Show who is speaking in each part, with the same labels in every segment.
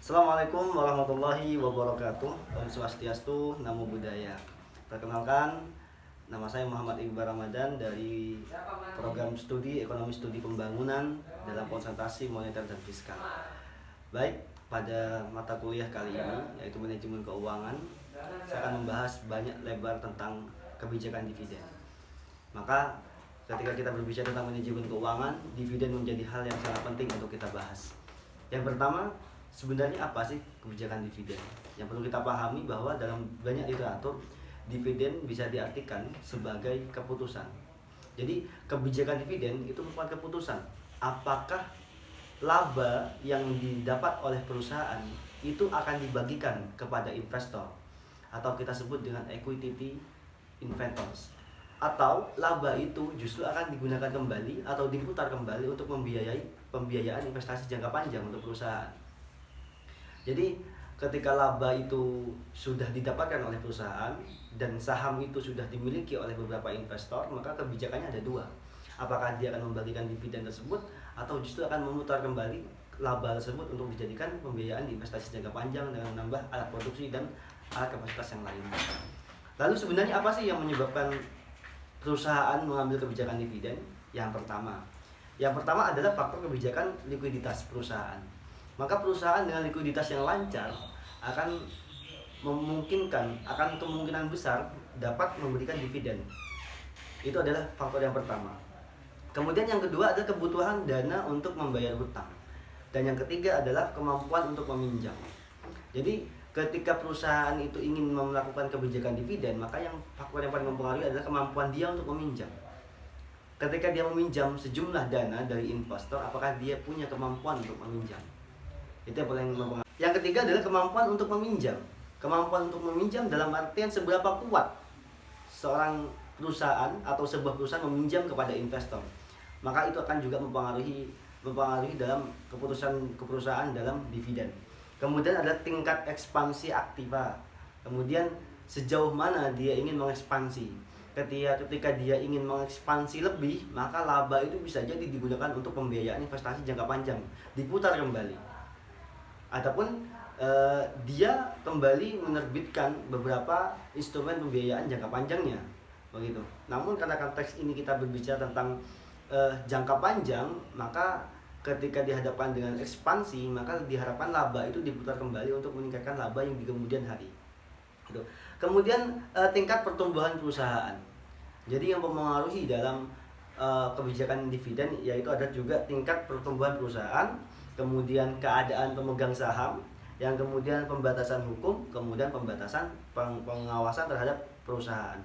Speaker 1: Assalamualaikum warahmatullahi wabarakatuh. Om Swastiastu, Namo Buddhaya. Perkenalkan, nama saya Muhammad Iqbal Ramadan dari program studi Ekonomi Studi Pembangunan dalam konsentrasi moneter dan fiskal. Baik, pada mata kuliah kali ini yaitu manajemen keuangan, saya akan membahas banyak lebar tentang kebijakan dividen. Maka ketika kita berbicara tentang manajemen keuangan, dividen menjadi hal yang sangat penting untuk kita bahas. Yang pertama, sebenarnya apa sih kebijakan dividen? Yang perlu kita pahami bahwa dalam banyak literatur, dividen bisa diartikan sebagai keputusan. Jadi kebijakan dividen itu merupakan keputusan apakah laba yang didapat oleh perusahaan itu akan dibagikan kepada investor atau kita sebut dengan equity investors, atau laba itu justru akan digunakan kembali atau diputar kembali untuk pembiayaan investasi jangka panjang untuk perusahaan. Jadi ketika laba itu sudah didapatkan oleh perusahaan dan saham itu sudah dimiliki oleh beberapa investor, maka kebijakannya ada dua. Apakah dia akan membagikan dividen tersebut atau justru akan memutar kembali laba tersebut untuk dijadikan pembiayaan di investasi jangka panjang dengan menambah alat produksi dan alat kapasitas yang lainnya. Lalu sebenarnya apa sih yang menyebabkan perusahaan mengambil kebijakan dividen? Yang pertama adalah faktor kebijakan likuiditas perusahaan. Maka perusahaan dengan likuiditas yang lancar akan kemungkinan besar dapat memberikan dividen. Itu adalah faktor yang pertama. Kemudian yang kedua adalah kebutuhan dana untuk membayar hutang. Dan yang ketiga adalah kemampuan untuk meminjam. Jadi ketika perusahaan itu ingin melakukan kebijakan dividen, maka faktor yang paling mempengaruhi adalah kemampuan dia untuk meminjam. Ketika dia meminjam sejumlah dana dari investor, apakah dia punya kemampuan untuk meminjam? Itu yang paling mempengaruhi. Yang ketiga adalah kemampuan untuk meminjam. Kemampuan untuk meminjam dalam artian seberapa kuat seorang perusahaan atau sebuah perusahaan meminjam kepada investor. Maka itu akan juga mempengaruhi dalam keputusan perusahaan dalam dividen. Kemudian ada tingkat ekspansi aktiva. Kemudian sejauh mana dia ingin mengekspansi. Ketika dia ingin mengekspansi lebih, maka laba itu bisa jadi digunakan untuk pembiayaan investasi jangka panjang, diputar kembali. Ataupun dia kembali menerbitkan beberapa instrumen pembiayaan jangka panjangnya, begitu. Namun karena konteks ini kita berbicara tentang jangka panjang, maka ketika dihadapkan dengan ekspansi, maka diharapkan laba itu diputar kembali untuk meningkatkan laba yang di kemudian hari. Gitu. Kemudian tingkat pertumbuhan perusahaan. Jadi yang mempengaruhi dalam kebijakan dividen yaitu ada juga tingkat pertumbuhan perusahaan, kemudian keadaan pemegang saham, yang kemudian pembatasan hukum, kemudian pembatasan pengawasan terhadap perusahaan.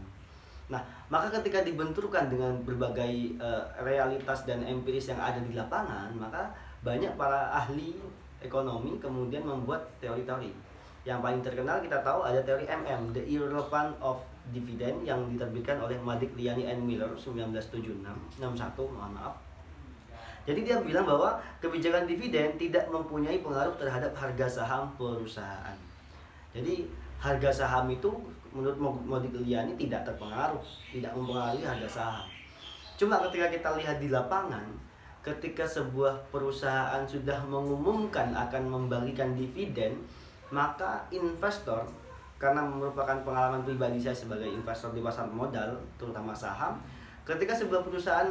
Speaker 1: Nah, maka ketika dibenturkan dengan berbagai realitas dan empiris yang ada di lapangan, maka banyak para ahli ekonomi kemudian membuat teori-teori. Yang paling terkenal kita tahu ada teori MM, The Irrelevance of Dividend, yang diterbitkan oleh Modigliani and Miller 1961, mohon maaf. Jadi dia bilang bahwa kebijakan dividen tidak mempunyai pengaruh terhadap harga saham perusahaan. Jadi harga saham itu menurut Modigliani tidak mempengaruhi harga saham. Cuma ketika kita lihat di lapangan, ketika sebuah perusahaan sudah mengumumkan akan membagikan dividen, maka investor, karena merupakan pengalaman pribadi saya sebagai investor di pasar modal, terutama saham, ketika sebuah perusahaan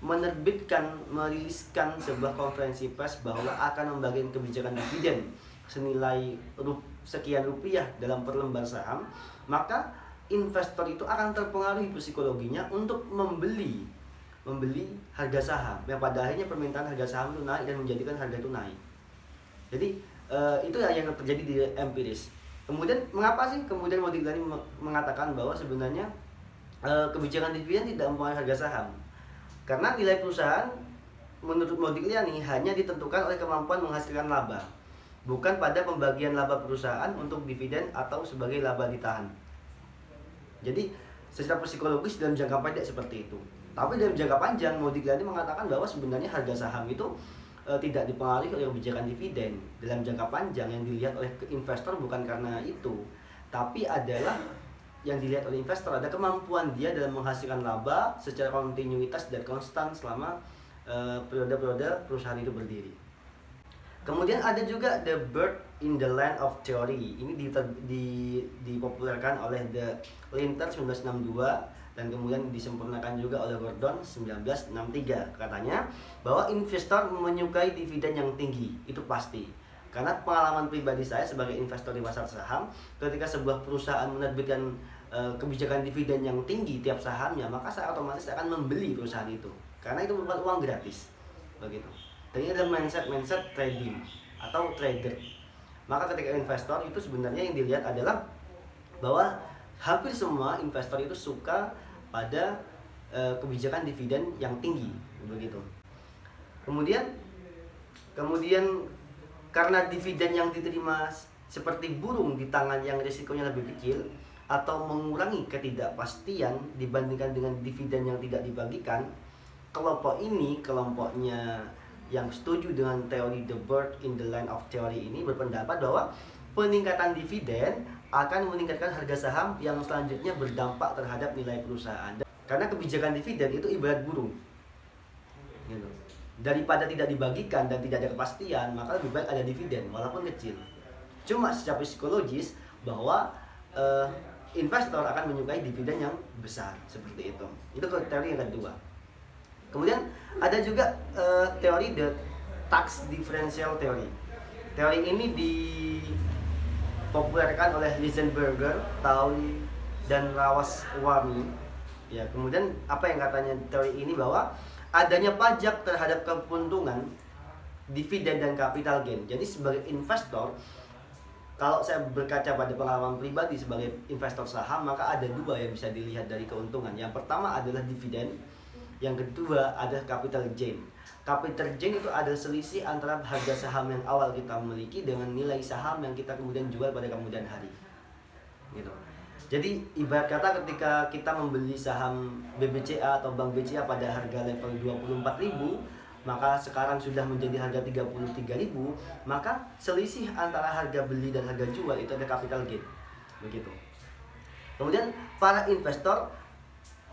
Speaker 1: meriliskan sebuah konferensi pers bahwa akan membagikan kebijakan dividen senilai sekian rupiah dalam per lembar saham, maka investor itu akan terpengaruhi psikologinya untuk membeli harga saham, yang pada akhirnya permintaan harga saham itu naik dan menjadikan harga itu naik. Jadi itu yang terjadi di empiris. Kemudian mengapa sih kemudian Modigliani mengatakan bahwa sebenarnya kebijakan dividen tidak mempengaruhi harga saham? Karena nilai perusahaan menurut Modigliani hanya ditentukan oleh kemampuan menghasilkan laba, bukan pada pembagian laba perusahaan untuk dividen atau sebagai laba ditahan. Jadi secara psikologis dalam jangka pendek seperti itu. Tapi dalam jangka panjang, Modigliani mengatakan bahwa sebenarnya harga saham itu tidak dipengaruhi oleh kebijakan dividen. Dalam jangka panjang yang dilihat oleh investor bukan karena itu, tapi adalah yang dilihat oleh investor ada kemampuan dia dalam menghasilkan laba secara kontinuitas dan konstan selama periode-periode perusahaan itu berdiri. Kemudian ada juga The Bird in the Land of Theory. Ini dipopulerkan oleh The Linter 1962 dan kemudian disempurnakan juga oleh Gordon 1963. Katanya bahwa investor menyukai dividen yang tinggi, itu pasti. Karena pengalaman pribadi saya sebagai investor di pasar saham, ketika sebuah perusahaan menerbitkan kebijakan dividen yang tinggi tiap sahamnya, maka saya otomatis akan membeli perusahaan itu. Karena itu merupakan uang gratis. Begitu. Dan ini adalah mindset trading atau trader. Maka ketika investor itu sebenarnya yang dilihat adalah bahwa hampir semua investor itu suka pada kebijakan dividen yang tinggi, begitu. Kemudian karena dividen yang diterima seperti burung di tangan yang risikonya lebih kecil atau mengurangi ketidakpastian dibandingkan dengan dividen yang tidak dibagikan, kelompoknya yang setuju dengan teori The Bird in the Land of Theory ini berpendapat bahwa peningkatan dividen akan meningkatkan harga saham yang selanjutnya berdampak terhadap nilai perusahaan. Karena kebijakan dividen itu ibarat burung, gitu. Daripada tidak dibagikan dan tidak ada kepastian, maka lebih baik ada dividen walaupun kecil. Cuma secara psikologis bahwa investor akan menyukai dividen yang besar, seperti itu. Itu teori yang kedua. Kemudian ada juga teori the tax differential theory. Teori ini dipopulerkan oleh Lisenberger dan Rawaswamy. Ya, kemudian apa yang katanya teori ini bahwa adanya pajak terhadap keuntungan, dividen dan capital gain. Jadi sebagai investor, kalau saya berkaca pada pengalaman pribadi sebagai investor saham, maka ada dua yang bisa dilihat dari keuntungan. Yang pertama adalah dividen. Yang kedua adalah capital gain. Capital gain itu adalah selisih antara harga saham yang awal kita miliki dengan nilai saham yang kita kemudian jual pada kemudian hari. Gitu. Jadi ibarat kata ketika kita membeli saham BBCA atau Bank BCA pada harga level 24.000, maka sekarang sudah menjadi harga 33.000, maka selisih antara harga beli dan harga jual itu ada capital gain. Begitu. Kemudian para investor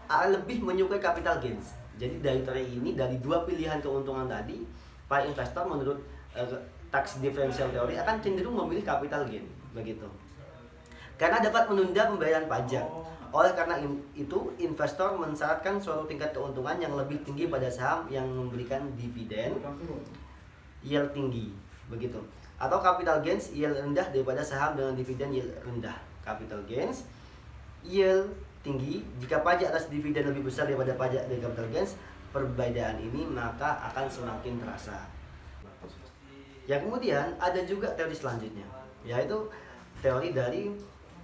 Speaker 1: lebih menyukai capital gains. Jadi dari teori ini, dari dua pilihan keuntungan tadi, para investor menurut tax differential theory akan cenderung memilih capital gain, begitu. Karena dapat menunda pembayaran pajak. Oleh karena itu, investor mensyaratkan suatu tingkat keuntungan yang lebih tinggi pada saham yang memberikan dividen yield tinggi, begitu. Atau capital gains yield rendah daripada saham dengan dividen yield rendah. Capital gains yield tinggi jika pajak atas dividen lebih besar daripada pajak dari capital gains, perbedaan ini maka akan semakin terasa. Ya, kemudian ada juga teori selanjutnya, yaitu teori dari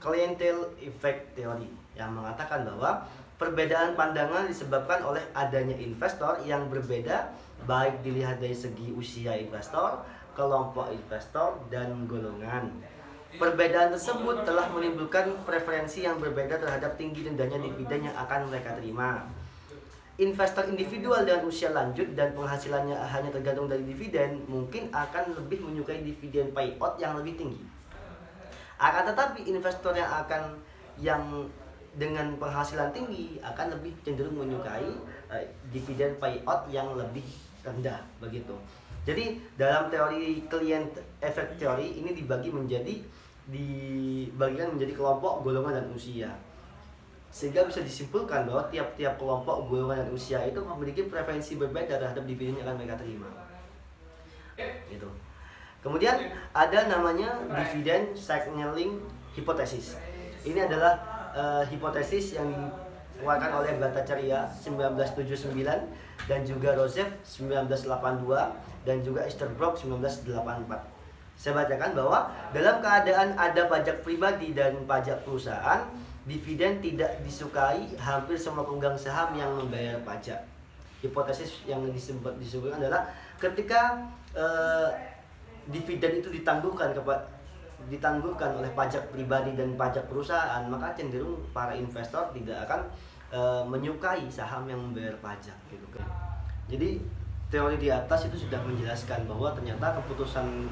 Speaker 1: clientele effect theory yang mengatakan bahwa perbedaan pandangan disebabkan oleh adanya investor yang berbeda, baik dilihat dari segi usia investor, kelompok investor, dan golongan. Perbedaan tersebut telah menimbulkan preferensi yang berbeda terhadap tinggi rendahnya dividen yang akan mereka terima. Investor individual dengan usia lanjut dan penghasilannya hanya tergantung dari dividen mungkin akan lebih menyukai dividen payout yang lebih tinggi. Akan tetapi investor yang dengan penghasilan tinggi akan lebih cenderung menyukai dividen payout yang lebih rendah, begitu. Jadi dalam teori client effect theory ini dibagikan menjadi kelompok, golongan, dan usia. Sehingga bisa disimpulkan bahwa tiap-tiap kelompok, golongan, dan usia itu memiliki preferensi berbeda terhadap dividen yang akan mereka terima. Gitu. Kemudian ada namanya dividen signaling hypothesis. Ini adalah hipotesis yang dikeluarkan oleh Bhattacharya 1979 dan juga Rosev 1982 dan juga Easterbrook 1984. Saya bacakan bahwa dalam keadaan ada pajak pribadi dan pajak perusahaan, dividen tidak disukai hampir semua pemegang saham yang membayar pajak. Hipotesis yang disebutkan adalah ketika dividen itu ditangguhkan oleh pajak pribadi dan pajak perusahaan, maka cenderung para investor tidak akan menyukai saham yang membayar pajak, gitu kan. Jadi teori di atas itu sudah menjelaskan bahwa ternyata keputusan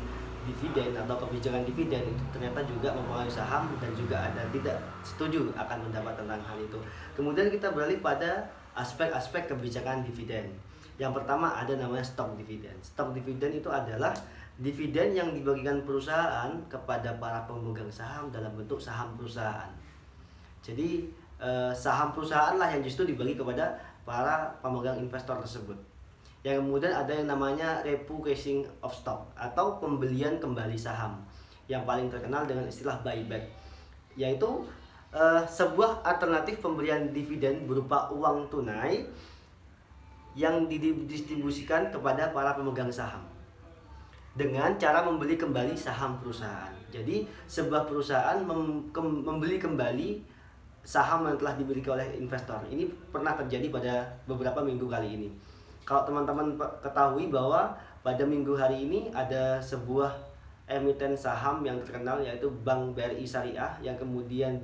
Speaker 1: dividen atau kebijakan dividen itu ternyata juga mempengaruhi saham dan juga ada tidak setuju akan pendapat tentang hal itu. Kemudian kita beralih pada aspek-aspek kebijakan dividen. Yang pertama ada namanya stock dividen. Stock dividen itu adalah dividen yang dibagikan perusahaan kepada para pemegang saham dalam bentuk saham perusahaan. Jadi saham perusahaan lah yang justru dibagi kepada para pemegang investor tersebut. Yang kemudian ada yang namanya repurchasing of stock atau pembelian kembali saham, yang paling terkenal dengan istilah buyback, yaitu sebuah alternatif pemberian dividen berupa uang tunai yang didistribusikan kepada para pemegang saham dengan cara membeli kembali saham perusahaan. Jadi sebuah perusahaan membeli kembali saham yang telah dimiliki oleh investor. Ini pernah terjadi pada beberapa minggu kali ini. Kalau teman-teman ketahui bahwa pada minggu hari ini ada sebuah emiten saham yang terkenal, yaitu Bank BRI Syariah, yang kemudian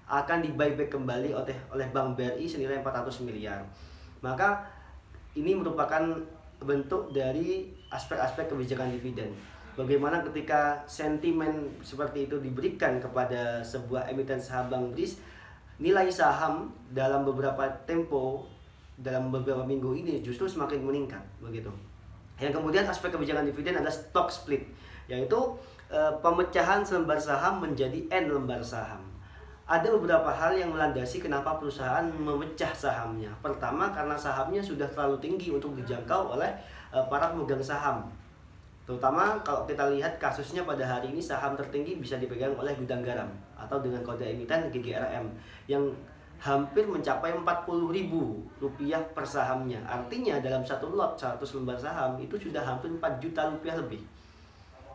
Speaker 1: akan di buyback kembali oleh Bank BRI senilai 400 miliar. Maka ini merupakan bentuk dari aspek-aspek kebijakan dividen. Bagaimana ketika sentimen seperti itu diberikan kepada sebuah emiten saham Bank BRI, nilai saham dalam beberapa minggu ini justru semakin meningkat begitu. Yang kemudian aspek kebijakan dividen adalah stock split, yaitu pemecahan selembar saham menjadi N lembar saham. Ada beberapa hal yang melandasi kenapa perusahaan memecah sahamnya. Pertama, karena sahamnya sudah terlalu tinggi untuk dijangkau oleh para pemegang saham. Terutama kalau kita lihat kasusnya pada hari ini, saham tertinggi bisa dipegang oleh Gudang Garam atau dengan kode emiten GGRM yang hampir mencapai Rp40.000 per sahamnya. Artinya dalam satu lot 100 lembar saham itu sudah hampir Rp4 juta lebih.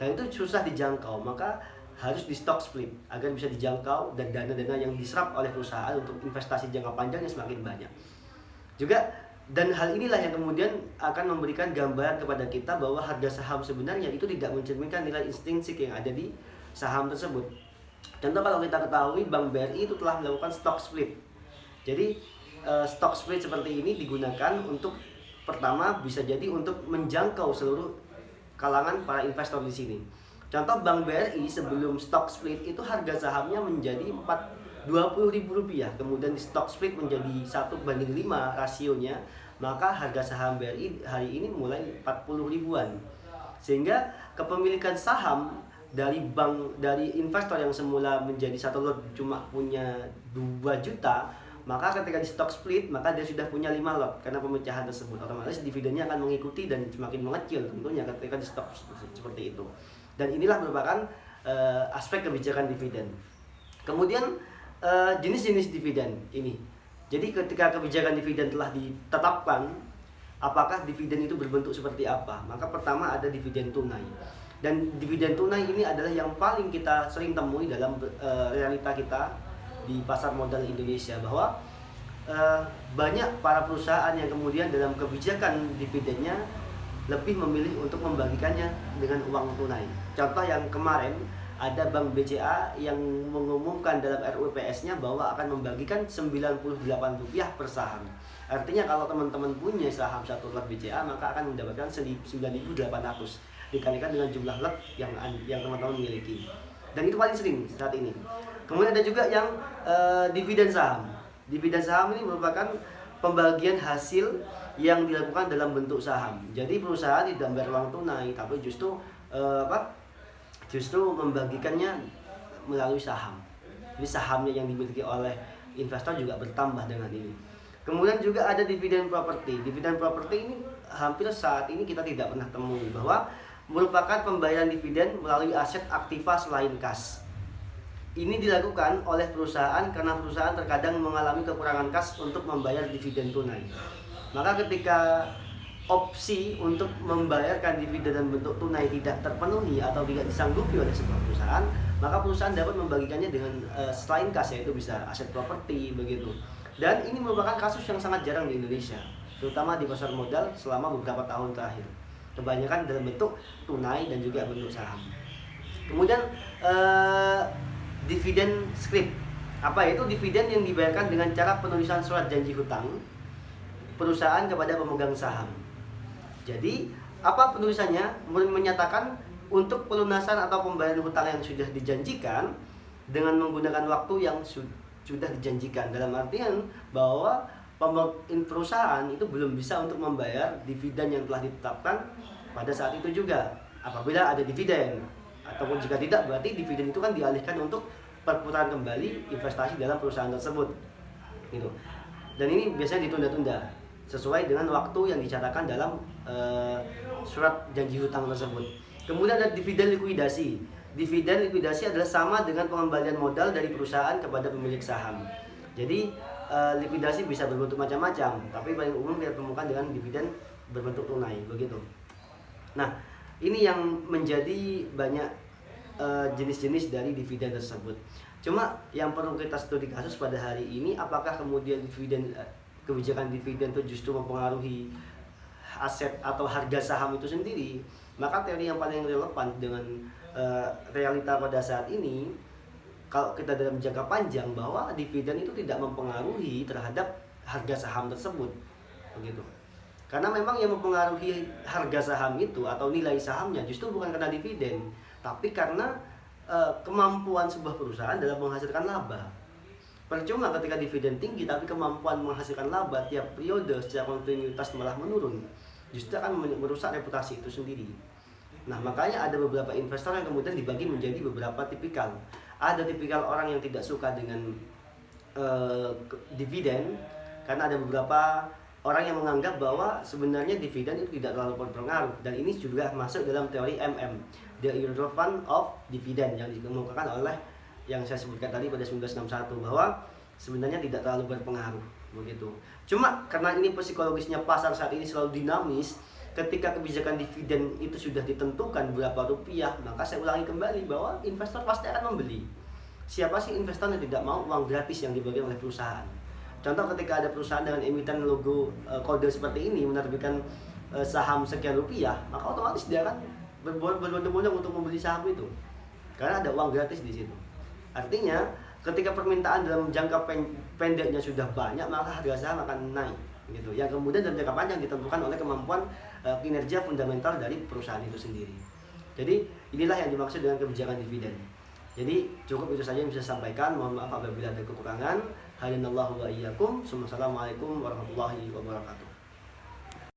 Speaker 1: Dan itu susah dijangkau, maka harus di stock split agar bisa dijangkau dan dana-dana yang diserap oleh perusahaan untuk investasi jangka panjangnya semakin banyak. Juga, dan hal inilah yang kemudian akan memberikan gambaran kepada kita bahwa harga saham sebenarnya itu tidak mencerminkan nilai intrinsik yang ada di saham tersebut. Contoh, kalau kita ketahui Bank BRI itu telah melakukan stock split. Jadi stock split seperti ini digunakan untuk, pertama, bisa jadi untuk menjangkau seluruh kalangan para investor di sini. Contoh, Bank BRI sebelum stock split itu harga sahamnya menjadi Rp20.000, kemudian di stock split menjadi 1:5 rasionya, maka harga saham BRI hari ini mulai 40 ribuan. Sehingga kepemilikan saham dari investor yang semula menjadi satu lot cuma punya 2 juta, maka ketika di stock split maka dia sudah punya 5 lot. Karena pemecahan tersebut otomatis dividennya akan mengikuti dan semakin mengecil tentunya ketika di stock seperti itu. Dan inilah merupakan aspek kebijakan dividen. Kemudian jenis-jenis dividen ini. Jadi ketika kebijakan dividen telah ditetapkan, apakah dividen itu berbentuk seperti apa? Maka pertama ada dividen tunai. Dan dividen tunai ini adalah yang paling kita sering temui dalam realita kita di pasar modal Indonesia, bahwa banyak para perusahaan yang kemudian dalam kebijakan dividennya lebih memilih untuk membagikannya dengan uang tunai. Contoh yang kemarin, ada Bank BCA yang mengumumkan dalam RUPS-nya bahwa akan membagikan Rp98 per saham. Artinya kalau teman-teman punya saham satu lot BCA, maka akan mendapatkan 9.800 dikalikan dengan jumlah lot yang teman-teman miliki. Dan itu paling sering saat ini. Kemudian ada juga yang dividen saham. Dividen saham ini merupakan pembagian hasil yang dilakukan dalam bentuk saham. Jadi perusahaan tidak membayar uang tunai, tapi justru membagikannya melalui saham. Jadi sahamnya yang dimiliki oleh investor juga bertambah dengan ini. Kemudian juga ada dividen properti. Dividen properti ini hampir saat ini kita tidak pernah temui, bahwa merupakan pembayaran dividen melalui aset aktiva selain kas. Ini dilakukan oleh perusahaan karena perusahaan terkadang mengalami kekurangan kas untuk membayar dividen tunai. Maka ketika opsi untuk membayarkan dividen dalam bentuk tunai tidak terpenuhi atau tidak disanggupi oleh sebuah perusahaan, maka perusahaan dapat membagikannya dengan selain kas, yaitu bisa aset properti begitu. Dan ini merupakan kasus yang sangat jarang di Indonesia, terutama di pasar modal selama beberapa tahun terakhir. Kebanyakan dalam bentuk tunai dan juga bentuk saham. Kemudian dividen scrip. Apa itu? Dividen yang dibayarkan dengan cara penulisan surat janji hutang perusahaan kepada pemegang saham. Jadi apa penulisannya? Menyatakan untuk pelunasan atau pembayaran hutang yang sudah dijanjikan dengan menggunakan waktu yang sudah dijanjikan. Dalam artian bahwa perusahaan itu belum bisa untuk membayar dividen yang telah ditetapkan pada saat itu juga. apabila ada dividen, ataupun jika tidak berarti dividen itu kan dialihkan untuk perputaran kembali investasi dalam perusahaan tersebut gitu. Dan ini biasanya ditunda-tunda sesuai dengan waktu yang dicatatkan dalam surat janji hutang tersebut. Kemudian ada dividen likuidasi. Dividen likuidasi adalah sama dengan pengembalian modal dari perusahaan kepada pemilik saham. Jadi likuidasi bisa berbentuk macam-macam, tapi paling umum kita temukan dengan dividen berbentuk tunai begitu. Nah, ini yang menjadi banyak jenis-jenis dari dividen tersebut. Cuma yang perlu kita studi kasus pada hari ini, apakah kemudian dividen, kebijakan dividen itu justru mempengaruhi aset atau harga saham itu sendiri? Maka teori yang paling relevan dengan realita pada saat ini, kalau kita dalam jangka panjang, bahwa dividen itu tidak mempengaruhi terhadap harga saham tersebut begitu. Karena memang yang mempengaruhi harga saham itu atau nilai sahamnya justru bukan karena dividen, tapi karena kemampuan sebuah perusahaan dalam menghasilkan laba. Percuma ketika dividen tinggi tapi kemampuan menghasilkan laba tiap periode secara kontinuitas malah menurun, justru akan merusak reputasi itu sendiri. Nah, makanya ada beberapa investor yang kemudian dibagi menjadi beberapa tipikal. Ada tipikal orang yang tidak suka dengan dividen, karena ada beberapa orang yang menganggap bahwa sebenarnya dividen itu tidak terlalu berpengaruh, dan ini juga masuk dalam teori the irrelevance of dividend, yang dikemukakan oleh yang saya sebutkan tadi pada 1961, bahwa sebenarnya tidak terlalu berpengaruh begitu. Cuma karena ini psikologisnya pasar saat ini selalu dinamis, ketika kebijakan dividen itu sudah ditentukan berapa rupiah, maka saya ulangi kembali bahwa investor pasti akan membeli. Siapa sih investor yang tidak mau uang gratis yang dibagi oleh perusahaan? Contoh, ketika ada perusahaan dengan emiten logo kode seperti ini menerbitkan saham sekian rupiah, maka otomatis dia akan berbondong-bondong untuk membeli saham itu, karena ada uang gratis di situ. Artinya ketika permintaan dalam jangka pendeknya sudah banyak, maka harga saham akan naik gitu. Yang kemudian dalam jangka panjang ditentukan oleh kemampuan kinerja fundamental dari perusahaan itu sendiri. Jadi inilah yang dimaksud dengan kebijakan dividen. Jadi cukup itu saja yang bisa saya sampaikan. Mohon maaf apabila ada kekurangan. Hadanallahu wa iyyakum. Assalamualaikum warahmatullahi wabarakatuh.